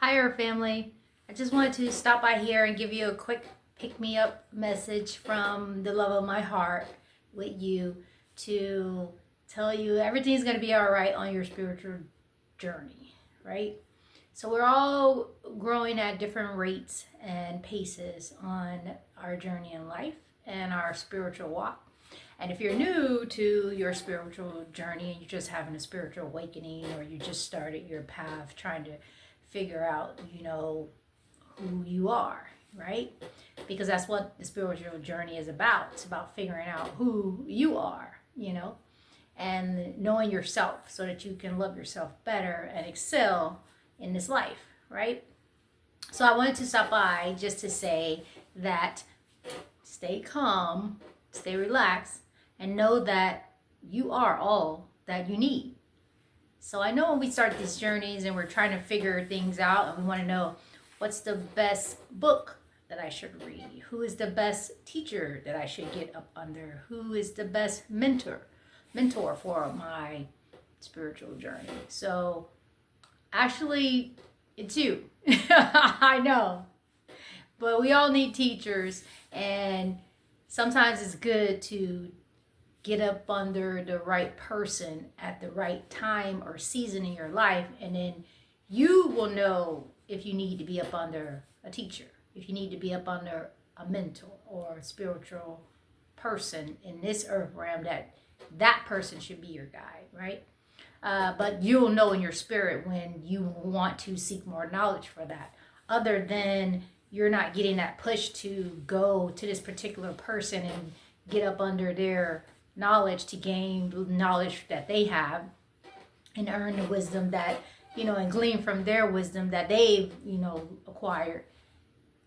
Hi, our family. I just wanted to stop by here and give you a quick pick me up message from the love of my heart with you to tell you everything's going to be all right on your spiritual journey, right? So, we're all growing at different rates and paces on our journey in life and our spiritual walk. And if you're new to your spiritual journey and you're just having a spiritual awakening, or you just started your path trying to figure out, who you are, right? Because that's what the spiritual journey is about. It's about figuring out who you are, and knowing yourself so that you can love yourself better and excel in this life, right? So I wanted to stop by just to say that stay calm, stay relaxed, and know that you are all that you need. So I know when we start these journeys and we're trying to figure things out and we want to know what's the best book that I should read, who is the best teacher that I should get up under, who is the best mentor for my spiritual journey. So actually, it's you. I know. But we all need teachers, and sometimes it's good to get up under the right person at the right time or season in your life, and then you will know if you need to be up under a teacher, if you need to be up under a mentor or a spiritual person in this earth realm, that person should be your guide, right? But you'll know in your spirit when you want to seek more knowledge for that, other than you're not getting that push to go to this particular person and get up under their knowledge to gain the knowledge that they have and earn the wisdom that, and glean from their wisdom that they've, acquired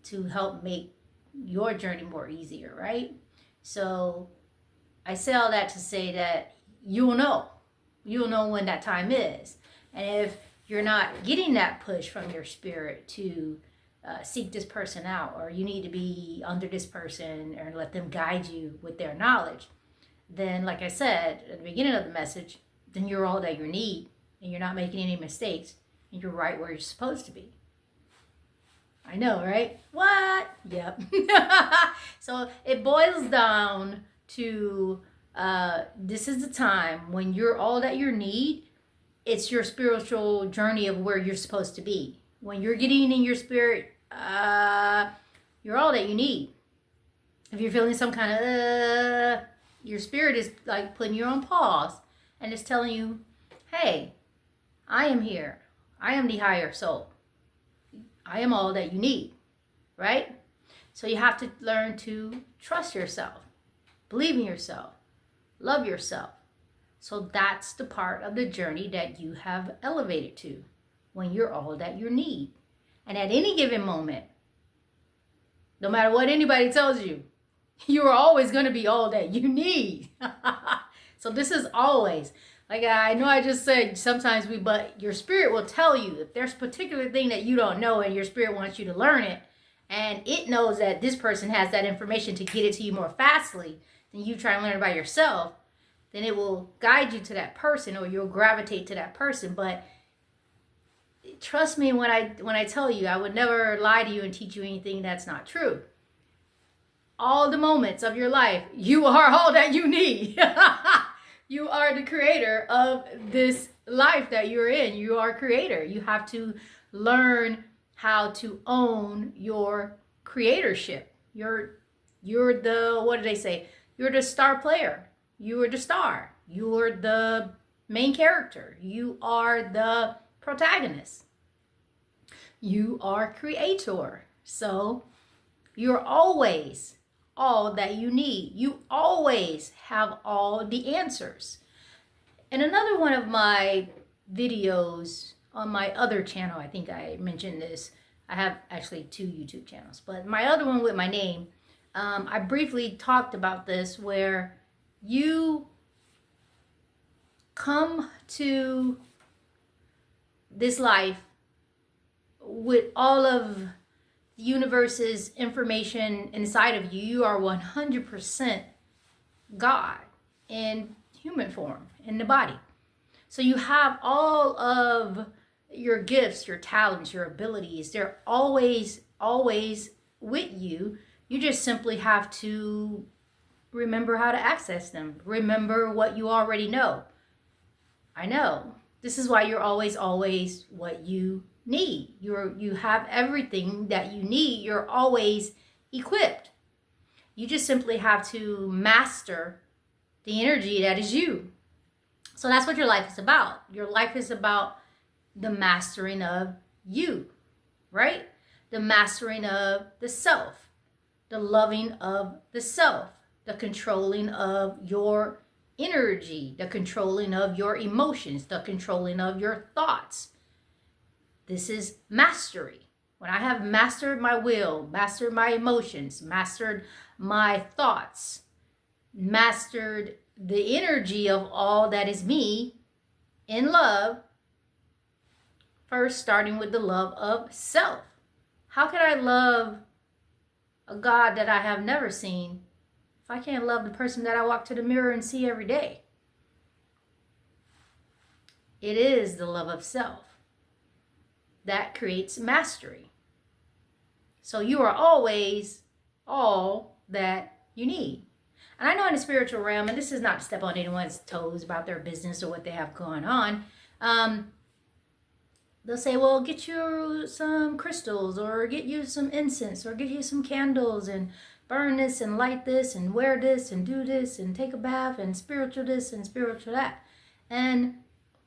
to help make your journey more easier, right? So I say all that to say that you'll know when that time is. And if you're not getting that push from your spirit to seek this person out, or you need to be under this person or let them guide you with their knowledge, then, like I said at the beginning of the message, then you're all that you need, and you're not making any mistakes, and you're right where you're supposed to be. I know, right? What? Yep. So it boils down to this is the time when you're all that you need. It's your spiritual journey of where you're supposed to be. When you're getting in your spirit, you're all that you need. If you're feeling some kind of your spirit is like putting you on pause and it's telling you, hey, I am here. I am the higher soul. I am all that you need, right? So you have to learn to trust yourself, believe in yourself, love yourself. So that's the part of the journey that you have elevated to, when you're all that you need. And at any given moment, no matter what anybody tells you, you are always going to be all that you need. So this is always, like I know I just said sometimes but your spirit will tell you if there's a particular thing that you don't know and your spirit wants you to learn it, and it knows that this person has that information to get it to you more fastly than you try and learn it by yourself, then it will guide you to that person, or you'll gravitate to that person. But trust me when I tell you, I would never lie to you and teach you anything that's not true. All the moments of your life, you are all that you need. You are the creator of this life that you're in. You are a creator. You have to learn how to own your creatorship. You're the, what do they say? You're the star player. You are the star. You are the main character. You are the protagonist. You are creator. So you're always all that you need. You always have all the answers. In another one of my videos on my other channel, I think I mentioned this. I have actually 2 YouTube channels, but my other one with my name, I briefly talked about this, where you come to this life with all of the universe's information inside of you. You are 100% God in human form, in the body. So you have all of your gifts, your talents, your abilities, they're always, always with you. You just simply have to remember how to access them. Remember what you already know. I know. This is why you're always, always what you need. You have everything that you need. You're always equipped. You just simply have to master the energy that is you. So that's what your life is about. Your life is about the mastering of you, right? The mastering of the self, the loving of the self, the controlling of your energy, the controlling of your emotions, the controlling of your thoughts. This is mastery. When I have mastered my will, mastered my emotions, mastered my thoughts, mastered the energy of all that is me in love, first starting with the love of self. How can I love a God that I have never seen if I can't love the person that I walk to the mirror and see every day? It is the love of self that creates mastery. So you are always all that you need. And I know in the spiritual realm, and this is not to step on anyone's toes about their business or what they have going on, they'll say, well, get you some crystals or get you some incense or get you some candles and burn this and light this and wear this and do this and take a bath and spiritual this and spiritual that. And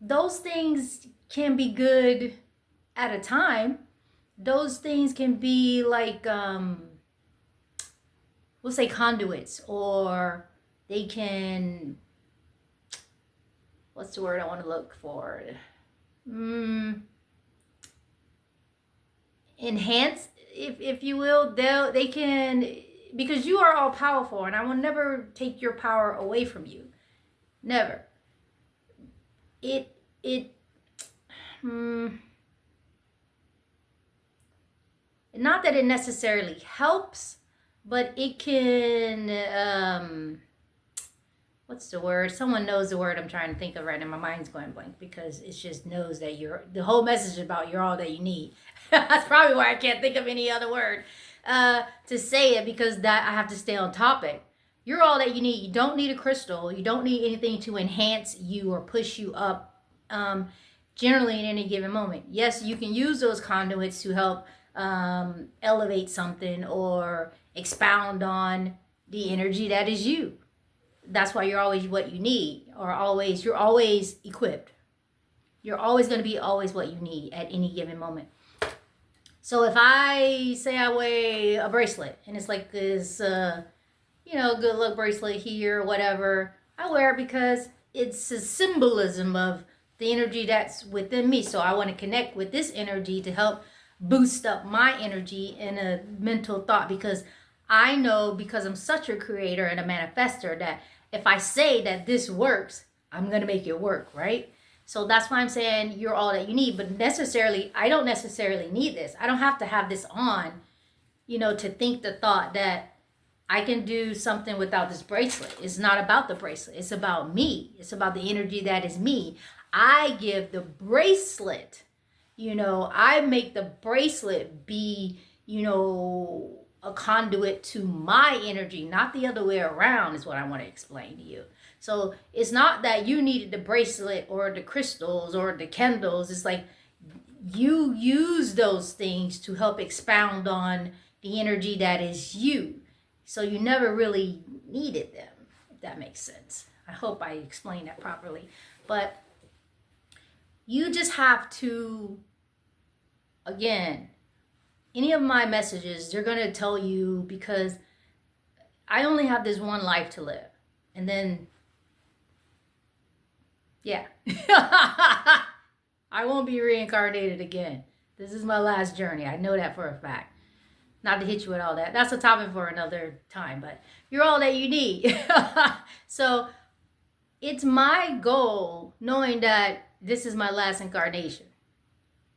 those things can be good at a time. Those things can be like, we'll say conduits, or they can, what's the word I want to look for? Enhance, if you will. They can, because you are all powerful, and I will never take your power away from you. Never. Not that it necessarily helps, but it can, what's the word? Someone knows the word I'm trying to think of right now. My mind's going blank because it just knows that the whole message is about you're all that you need. That's probably why I can't think of any other word to say it, because that I have to stay on topic. You're all that you need. You don't need a crystal. You don't need anything to enhance you or push you up generally in any given moment. Yes, you can use those conduits to help elevate something or expound on the energy that is you. That's why you're always what you need, or you're always equipped. You're always going to be always what you need at any given moment. So if I say I wear a bracelet and it's like this, good luck bracelet here or whatever, I wear it because it's a symbolism of the energy that's within me. So I want to connect with this energy to help boost up my energy in a mental thought, because I know, because I'm such a creator and a manifester, that if I say that this works, I'm going to make it work, right? So that's why I'm saying you're all that you need. But I don't necessarily need this. I don't have to have this on, to think the thought that I can do something without this bracelet. It's not about the bracelet. It's about me. It's about the energy that is me. I give the bracelet, I make the bracelet be, a conduit to my energy, not the other way around, is what I want to explain to you. So it's not that you needed the bracelet or the crystals or the candles. It's like you use those things to help expound on the energy that is you. So you never really needed them, if that makes sense. I hope I explained that properly. But you just have to, again, any of my messages, they're going to tell you, because I only have this one life to live. And then, yeah, I won't be reincarnated again. This is my last journey. I know that for a fact. Not to hit you with all that. That's a topic for another time, but you're all that you need. So it's my goal, knowing that this is my last incarnation,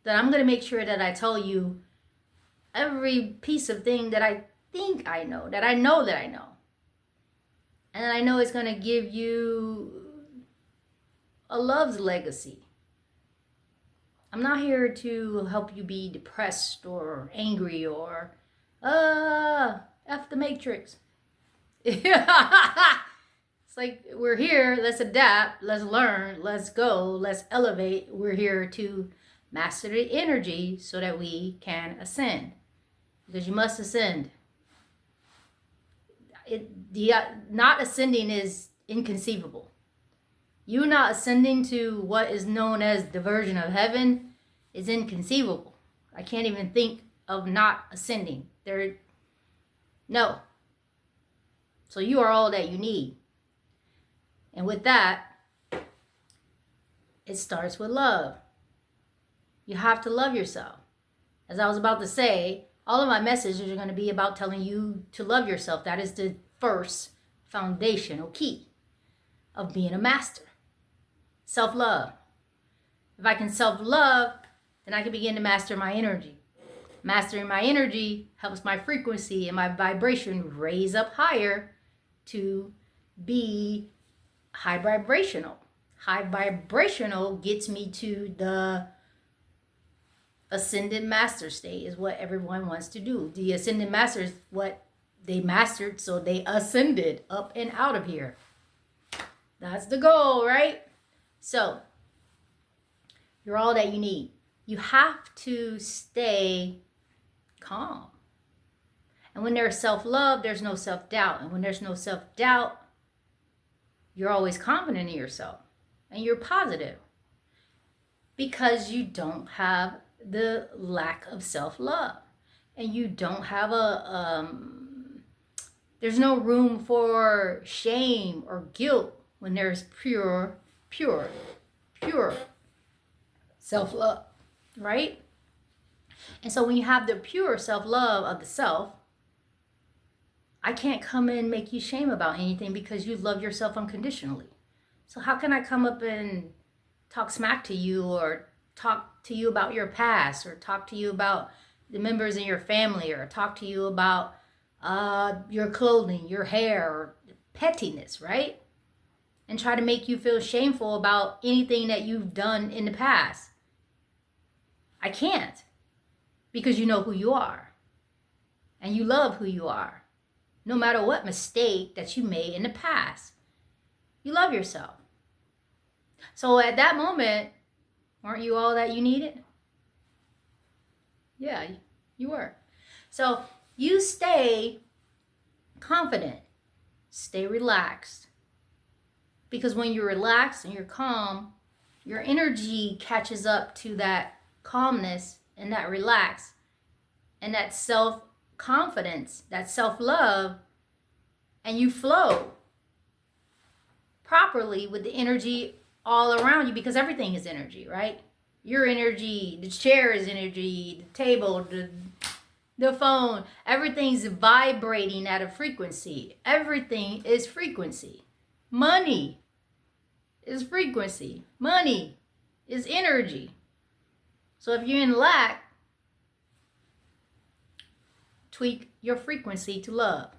that I'm going to make sure that I tell you every piece of thing that I think I know, that I know that I know. And I know it's going to give you a love's legacy. I'm not here to help you be depressed or angry or, F the Matrix. It's like, we're here, let's adapt, let's learn, let's go, let's elevate. We're here to master the energy so that we can ascend. Because you must ascend. Not ascending is inconceivable. You not ascending to what is known as the version of heaven is inconceivable. I can't even think of not ascending. No. So you are all that you need. And with that, it starts with love. You have to love yourself. As I was about to say, all of my messages are going to be about telling you to love yourself. That is the first foundational key of being a master. Self-love. If I can self-love, then I can begin to master my energy. Mastering my energy helps my frequency and my vibration raise up higher to be high vibrational. High vibrational gets me to the ascended master state, is what everyone wants to do. The ascended master is what they mastered, so they ascended up and out of here. That's the goal, right? So, you're all that you need. You have to stay calm. And when there's self-love, there's no self-doubt. And when there's no self-doubt, you're always confident in yourself. And you're positive. Because you don't have the lack of self-love. And you don't have there's no room for shame or guilt when there's pure self-love, right? And so when you have the pure self-love of the self, I can't come in and make you shame about anything because you love yourself unconditionally. So how can I come up and talk smack to you or talk to you about your past or talk to you about the members in your family or talk to you about your clothing, your hair, or pettiness, right? And try to make you feel shameful about anything that you've done in the past. I can't. Because you know who you are. And you love who you are. No matter what mistake that you made in the past. You love yourself. So at that moment, weren't you all that you needed? Yeah, you were. So you stay confident. Stay relaxed. Because when you're relaxed and you're calm, your energy catches up to that calmness and that relax and that self-confidence, that self-love, and you flow properly with the energy all around you because everything is energy, right? Your energy, the chair is energy, the table, the phone, everything's vibrating at a frequency. Everything is frequency. Money is frequency. Money is energy. So if you're in lack, tweak your frequency to love.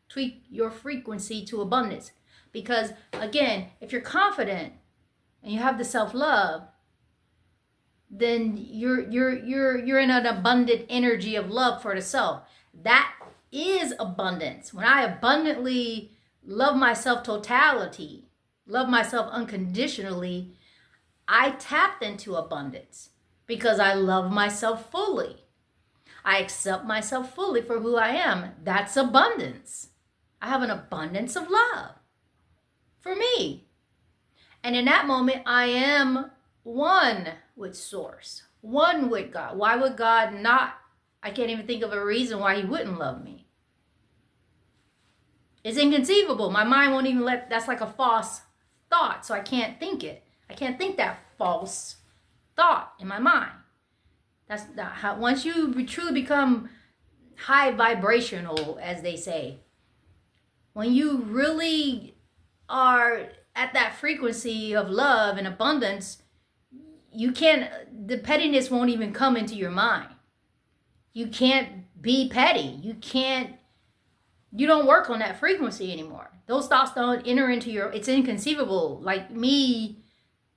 Tweak your frequency to abundance. Because again, if you're confident and you have the self-love, then you're in an abundant energy of love for the self. That is abundance. When I abundantly love myself totality, love myself unconditionally, I tapped into abundance because I love myself fully. I accept myself fully for who I am. That's abundance. I have an abundance of love for me. And in that moment, I am one with Source, one with God. Why would God not? I can't even think of a reason why he wouldn't love me. It's inconceivable. My mind won't even that's like a false thought, so I can't think it. I can't think that false thought in my mind. That's not how, once you truly become high vibrational, as they say, when you really are at that frequency of love and abundance, you can't, the pettiness won't even come into your mind. You can't be petty. You don't work on that frequency anymore. Those thoughts don't enter into it's inconceivable. Like me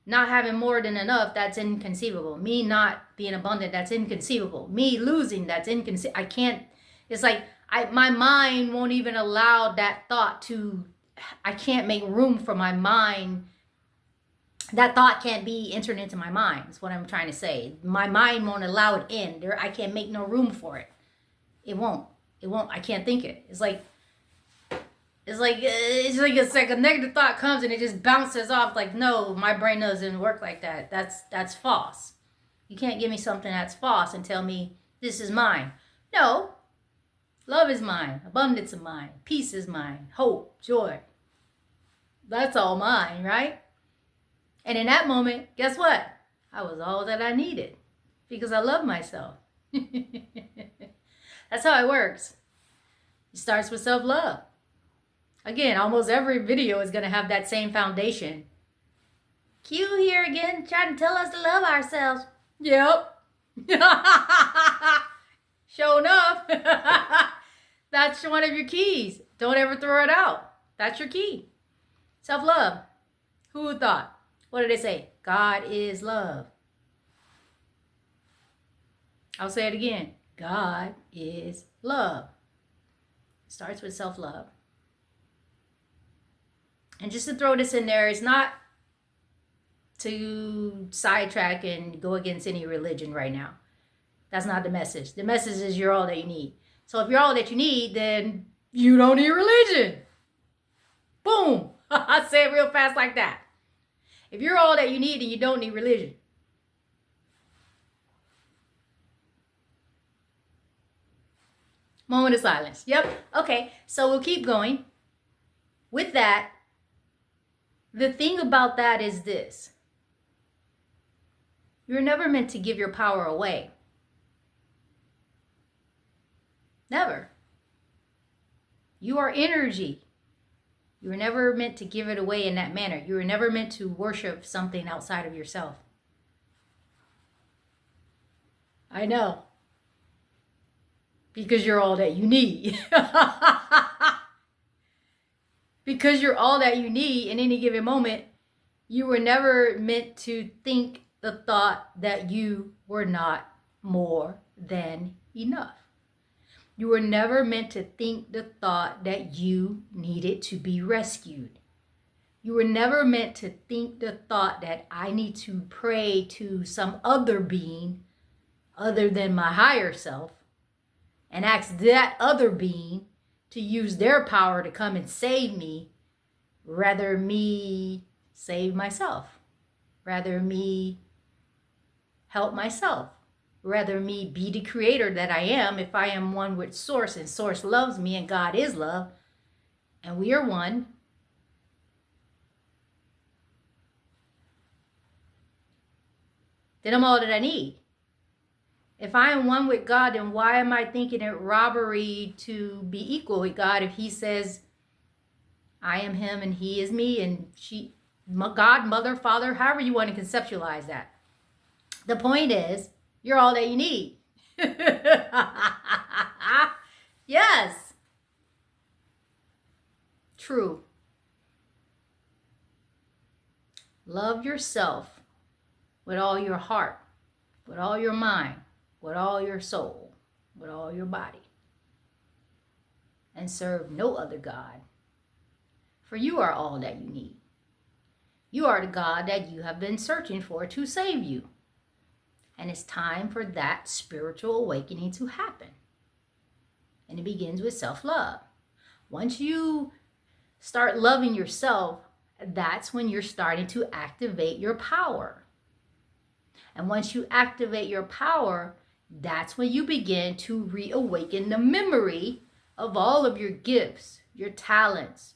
not having more than enough, that's inconceivable. Me not being abundant, that's inconceivable. Me losing, that's inconceivable. I can't, it's like my mind won't even allow that thought to, I can't make room for my mind. That thought can't be entered into my mind, is what I'm trying to say. My mind won't allow it in. There, I can't make no room for it. It won't. I can't think it. It's like a negative thought comes and it just bounces off. Like, no, my brain doesn't work like that. That's false. You can't give me something that's false and tell me this is mine. No, love is mine. Abundance is mine. Peace is mine. Hope, joy. That's all mine, right? And in that moment, guess what? I was all that I needed because I love myself. That's how it works. It starts with self-love. Again, almost every video is going to have that same foundation. Q here again, trying to tell us to love ourselves. Yep. Sure enough. That's one of your keys. Don't ever throw it out. That's your key. Self-love. Who would thought? What did they say? God is love. I'll say it again. God is love. It starts with self-love. And just to throw this in there, it's not to sidetrack and go against any religion right now. That's not the message. The message is you're all that you need. So if you're all that you need, then you don't need religion. Boom. I say it real fast like that. If you're all that you need, then you don't need religion. Moment of silence. Yep. Okay. So we'll keep going. With that, the thing about that is this. You're never meant to give your power away. Never. You are energy. You were never meant to give it away in that manner. You were never meant to worship something outside of yourself. I know. Because you're all that you need. Because you're all that you need in any given moment, you were never meant to think the thought that you were not more than enough. You were never meant to think the thought that you needed to be rescued. You were never meant to think the thought that I need to pray to some other being other than my higher self and ask that other being to use their power to come and save me, rather me save myself, rather me help myself, rather me be the creator that I am if I am one with Source and Source loves me and God is love and we are one. Then I'm all that I need. If I am one with God, then why am I thinking it robbery to be equal with God if he says I am him and he is me and she, God, mother, father, however you want to conceptualize that. The point is, you're all that you need. Yes. True. Love yourself with all your heart, with all your mind, with all your soul, with all your body. And serve no other God. For you are all that you need. You are the God that you have been searching for to save you. And it's time for that spiritual awakening to happen. And it begins with self-love. Once you start loving yourself, that's when you're starting to activate your power. And once you activate your power, that's when you begin to reawaken the memory of all of your gifts, your talents,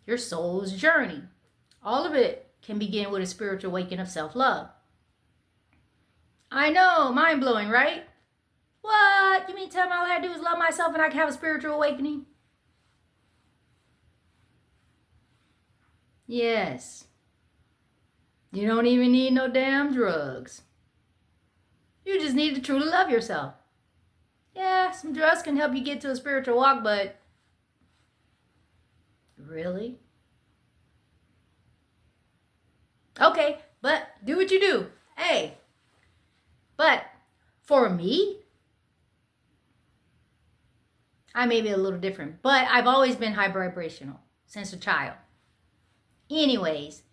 your soul's journey. All of it can begin with a spiritual awakening of self-love. I know, mind-blowing, right? What? You mean tell me all I have to do is love myself and I can have a spiritual awakening? Yes. You don't even need no damn drugs. You just need to truly love yourself. Yeah, some drugs can help you get to a spiritual walk, but really? Okay, but do what you do. Hey, but for me, I may be a little different, but I've always been high vibrational since a child. Anyways,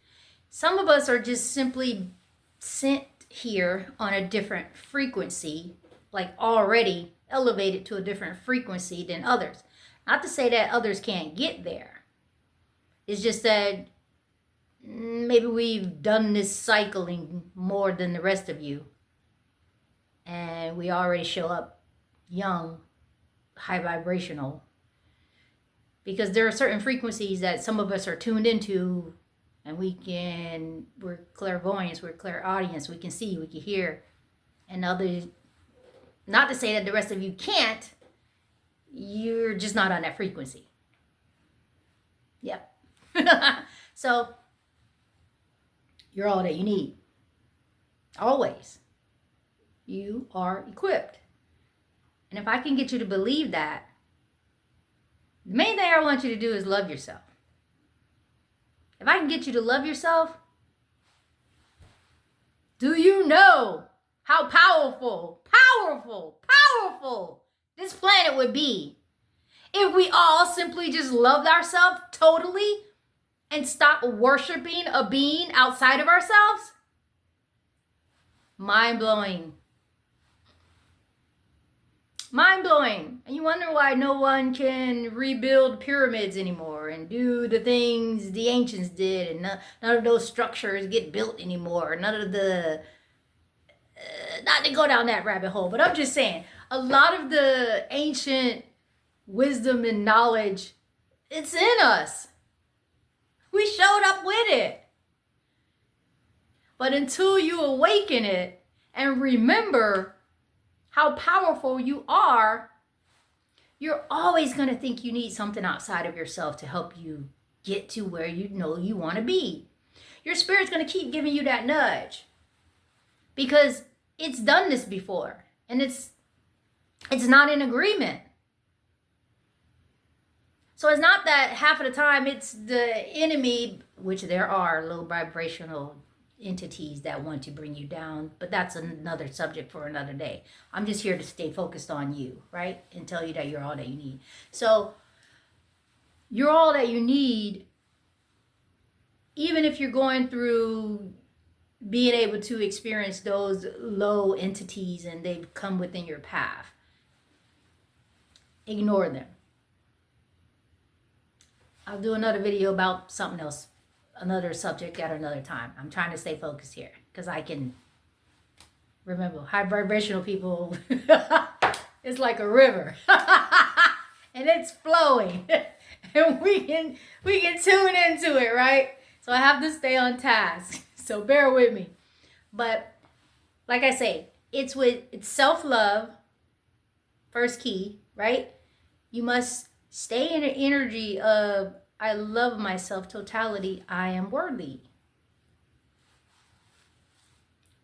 some of us are just simply sent here on a different frequency, like already elevated to a different frequency than others. Not to say that others can't get there. It's just that maybe we've done this cycling more than the rest of you. And we already show up young, high vibrational. Because there are certain frequencies that some of us are tuned into, and we're clairvoyants, we're clairaudience, we can see, we can hear. And others, not to say that the rest of you can't, you're just not on that frequency. Yep. So, you're all that you need. Always. You are equipped. And if I can get you to believe that, the main thing I want you to do is love yourself. If I can get you to love yourself, do you know how powerful this planet would be if we all simply just loved ourselves totally and stopped worshiping a being outside of ourselves? Mind-blowing. Mind-blowing. And you wonder why no one can rebuild pyramids anymore and do the things the ancients did, and none of those structures get built anymore. None of the... not to go down that rabbit hole, but I'm just saying, a lot of the ancient wisdom and knowledge, it's in us. We showed up with it. But until you awaken it and remember how powerful you are, you're always going to think you need something outside of yourself to help you get to where you know you want to be. Your spirit's going to keep giving you that nudge because it's done this before, and it's not in agreement. So it's not that half of the time it's the enemy, which there are low vibrational entities that want to bring you down, but that's another subject for another day. I'm just here to stay focused on you, right? And tell you that you're all that you need. So you're all that you need, even if you're going through being able to experience those low entities and they've come within your path. Ignore them. I'll do another video about something else, another subject at another time. I'm trying to stay focused here because I can remember high vibrational people. It's like a river and it's flowing and we can tune into it, right? So I have to stay on task. So bear with me. But like I say, it's self-love, first key, right? You must stay in an energy of I love myself, totality, I am worthy.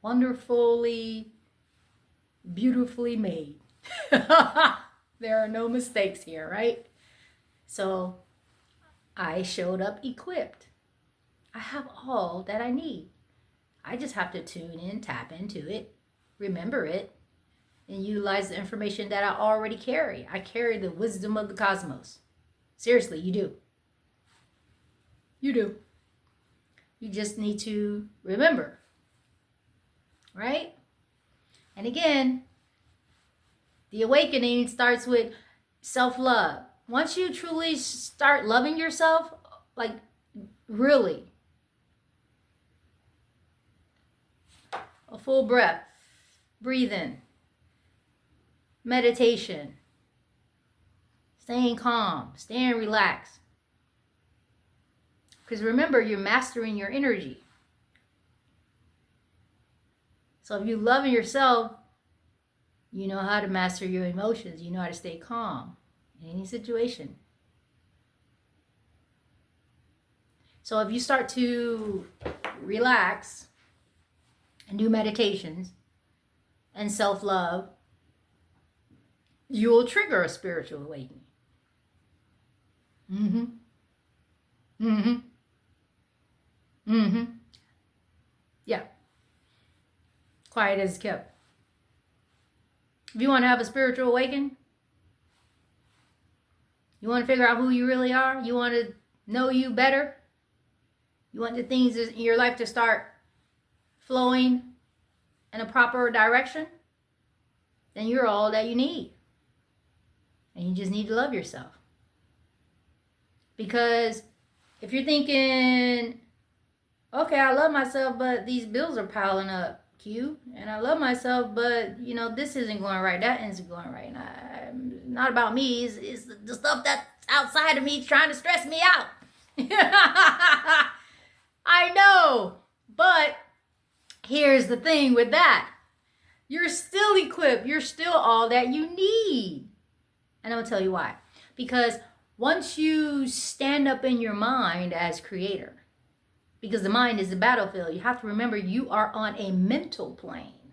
Wonderfully, beautifully made. There are no mistakes here, right? So I showed up equipped. I have all that I need. I just have to tune in, tap into it, remember it, and utilize the information that I already carry. I carry the wisdom of the cosmos. Seriously, you do. You do. You just need to remember. Right? And again, the awakening starts with self-love. Once you truly start loving yourself, like really, a full breath, breathe in, meditation, staying calm, staying relaxed. Because remember, you're mastering your energy. So if you love yourself, you know how to master your emotions. You know how to stay calm in any situation. So if you start to relax and do meditations and self-love, you will trigger a spiritual awakening. Yeah. Quiet as kept. If you want to have a spiritual awakening, you want to figure out who you really are, you want to know you better, you want the things in your life to start flowing in a proper direction, then you're all that you need. And you just need to love yourself. Because if you're thinking, okay, I love myself, but these bills are piling up, Q, and I love myself, but this isn't going right, that isn't going right. Not about me, it's the stuff that's outside of me trying to stress me out. I know, but here's the thing with that. You're still equipped. You're still all that you need. And I'm going to tell you why. Because once you stand up in your mind as creator, because the mind is the battlefield, you have to remember you are on a mental plane,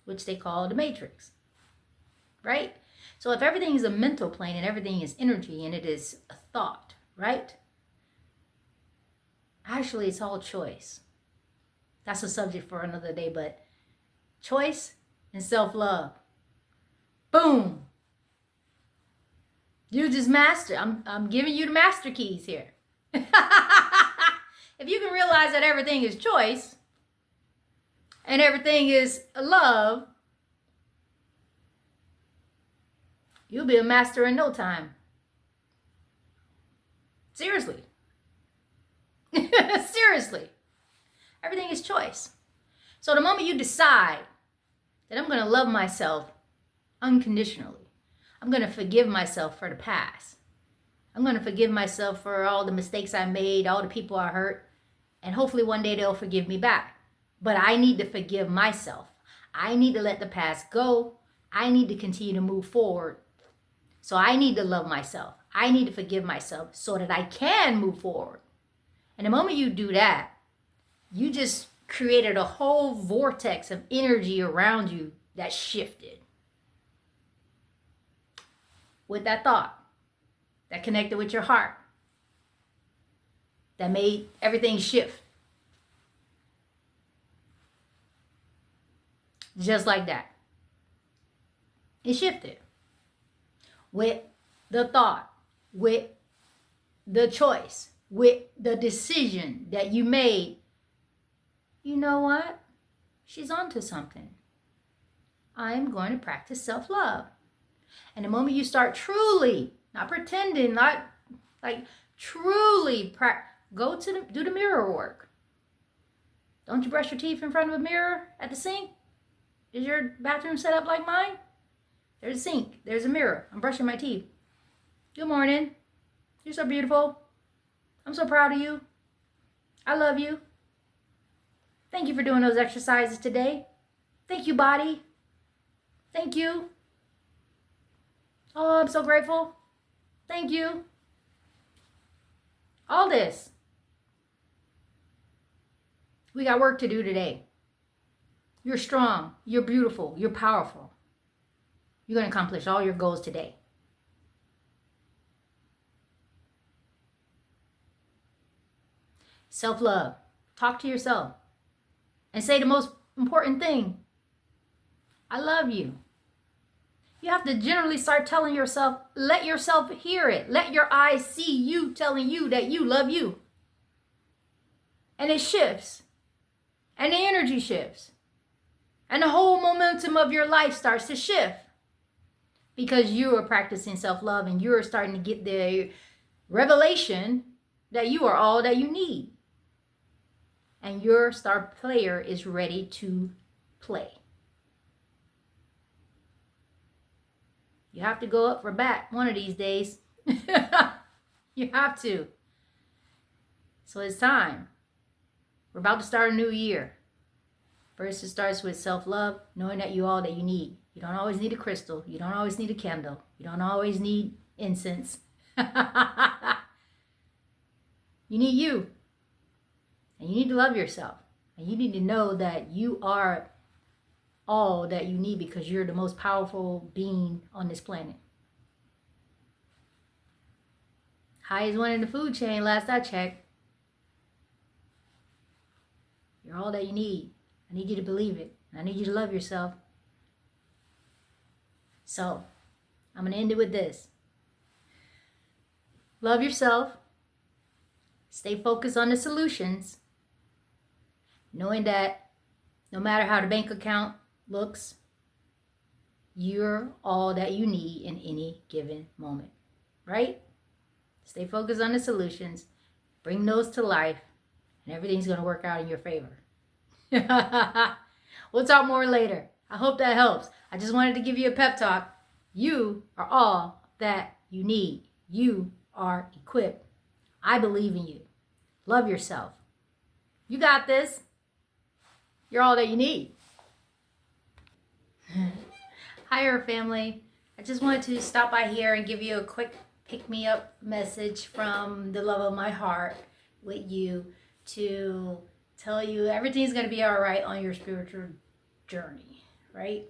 which they call the matrix, right? So if everything is a mental plane and everything is energy and it is a thought, right? Actually, it's all choice. That's a subject for another day, but choice and self-love. Boom. You just master. I'm giving you the master keys here. If you can realize that everything is choice and everything is love, you'll be a master in no time. Seriously. Seriously. Everything is choice. So the moment you decide that I'm going to love myself unconditionally, I'm going to forgive myself for the past, I'm going to forgive myself for all the mistakes I made, all the people I hurt, and hopefully one day they'll forgive me back. But I need to forgive myself. I need to let the past go. I need to continue to move forward. So I need to love myself. I need to forgive myself so that I can move forward. And the moment you do that, you just created a whole vortex of energy around you that shifted. With that thought, that connected with your heart, that made everything shift. Just like that. It shifted. With the thought, with the choice, with the decision that you made. You know what? She's onto something. I am going to practice self-love. And the moment you start truly, not pretending, not like truly do the mirror work. Don't you brush your teeth in front of a mirror at the sink? Is your bathroom set up like mine? There's a sink. There's a mirror. I'm brushing my teeth. Good morning. You're so beautiful. I'm so proud of you. I love you. Thank you for doing those exercises today. Thank you, body. Thank you. Oh, I'm so grateful. Thank you. All this. We got work to do today. You're strong. You're beautiful. You're powerful. You're going to accomplish all your goals today. Self-love. Talk to yourself. And say the most important thing. I love you. You have to generally start telling yourself, let yourself hear it. Let your eyes see you telling you that you love you. And it shifts. And the energy shifts. And the whole momentum of your life starts to shift. Because you are practicing self-love and you're starting to get the revelation that you are all that you need. And your star player is ready to play. You have to go up for bat one of these days. You have to. So it's time. We're about to start a new year. First, it starts with self-love, knowing that you're all that you need. You don't always need a crystal. You don't always need a candle. You don't always need incense. You need you. And you need to love yourself. And you need to know that you are all that you need because you're the most powerful being on this planet. Highest one in the food chain, last I checked. You're You're all that you need. I need you to believe it. I need you to love yourself. So, I'm going to end it with this. Love yourself. Stay focused on the solutions. Knowing that no matter how the bank account looks, you're all that you need in any given moment. Right? Stay focused on the solutions. Bring those to life. And everything's going to work out in your favor. We'll talk more later. I hope that helps. I just wanted to give you a pep talk. You are all that you need. You are equipped. I believe in you. Love yourself. You got this. You're all that you need. Hi, our family. I just wanted to stop by here and give you a quick pick-me-up message from the love of my heart with you to tell you everything's going to be all right on your spiritual journey, right?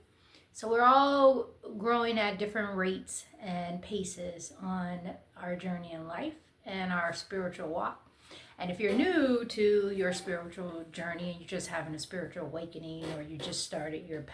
So we're all growing at different rates and paces on our journey in life and our spiritual walk. And if you're new to your spiritual journey and you're just having a spiritual awakening or you just started your path,